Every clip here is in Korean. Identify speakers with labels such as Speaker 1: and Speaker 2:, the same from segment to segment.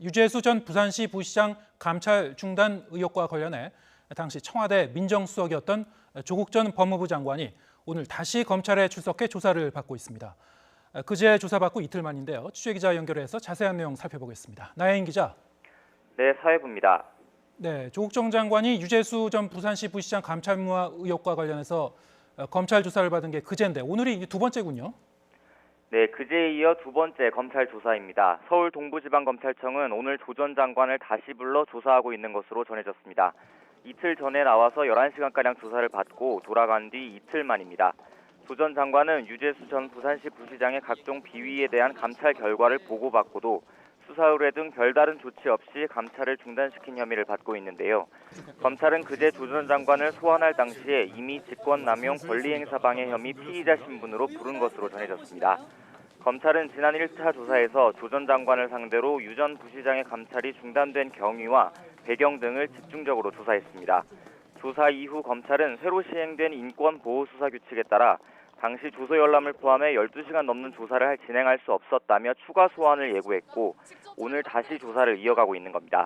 Speaker 1: 유재수 전 부산시 부시장 감찰 중단 의혹과 관련해 당시 청와대 민정수석이었던 조국 전 법무부 장관이 오늘 다시 검찰에 출석해 조사를 받고 있습니다. 그제 조사받고 이틀 만인데요. 취재기자 연결해서 자세한 내용 살펴보겠습니다. 나혜인 기자.
Speaker 2: 네, 사회부입니다.
Speaker 1: 네, 조국 전 장관이 유재수 전 부산시 부시장 감찰무화 의혹과 관련해서 검찰 조사를 받은 게 그제인데 오늘이 두 번째군요.
Speaker 2: 네, 그제에 이어 두 번째 검찰 조사입니다. 서울 동부지방검찰청은 오늘 조 전 장관을 다시 불러 조사하고 있는 것으로 전해졌습니다. 이틀 전에 나와서 11시간가량 조사를 받고 돌아간 뒤 이틀 만입니다. 조 전 장관은 유재수 전 부산시 부시장의 각종 비위에 대한 감찰 결과를 보고받고도 수사 의뢰 등 별다른 조치 없이 감찰을 중단시킨 혐의를 받고 있는데요. 검찰은 그제 조 전 장관을 소환할 당시에 이미 직권남용 권리행사방해 혐의 피의자 신분으로 부른 것으로 전해졌습니다. 검찰은 지난 1차 조사에서 조 전 장관을 상대로 유 전 부시장의 감찰이 중단된 경위와 배경 등을 집중적으로 조사했습니다. 조사 이후 검찰은 새로 시행된 인권보호수사규칙에 따라 당시 조서 열람을 포함해 12시간 넘는 조사를 진행할 수 없었다며 추가 소환을 예고했고 오늘 다시 조사를 이어가고 있는 겁니다.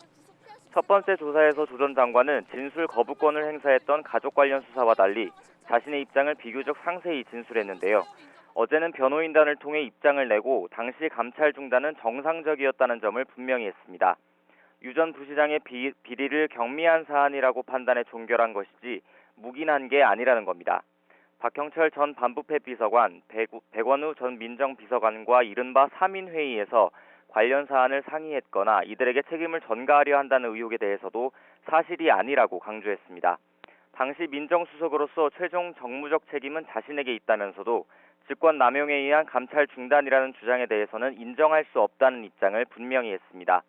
Speaker 2: 첫 번째 조사에서 조 전 장관은 진술 거부권을 행사했던 가족 관련 수사와 달리 자신의 입장을 비교적 상세히 진술했는데요. 어제는 변호인단을 통해 입장을 내고 당시 감찰 중단은 정상적이었다는 점을 분명히 했습니다. 유 전 부시장의 비리를 경미한 사안이라고 판단해 종결한 것이지 묵인한 게 아니라는 겁니다. 박형철 전 반부패 비서관, 백원우 전 민정비서관과 이른바 3인 회의에서 관련 사안을 상의했거나 이들에게 책임을 전가하려 한다는 의혹에 대해서도 사실이 아니라고 강조했습니다. 당시 민정수석으로서 최종 정무적 책임은 자신에게 있다면서도 직권 남용에 의한 감찰 중단이라는 주장에 대해서는 인정할 수 없다는 입장을 분명히 했습니다.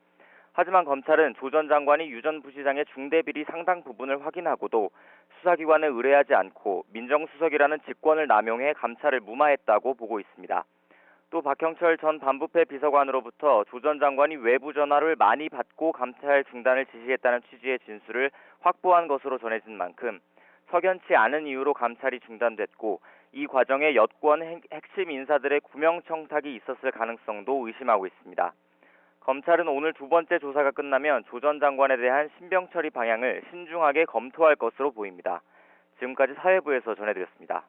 Speaker 2: 하지만 검찰은 조 전 장관이 유 전 부시장의 중대비리 상당 부분을 확인하고도 수사기관에 의뢰하지 않고 민정수석이라는 직권을 남용해 감찰을 무마했다고 보고 있습니다. 또 박형철 전 반부패 비서관으로부터 조 전 장관이 외부 전화를 많이 받고 감찰 중단을 지시했다는 취지의 진술을 확보한 것으로 전해진 만큼 석연치 않은 이유로 감찰이 중단됐고 이 과정에 여권 핵심 인사들의 구명청탁이 있었을 가능성도 의심하고 있습니다. 검찰은 오늘 두 번째 조사가 끝나면 조 전 장관에 대한 신병 처리 방향을 신중하게 검토할 것으로 보입니다. 지금까지 사회부에서 전해드렸습니다.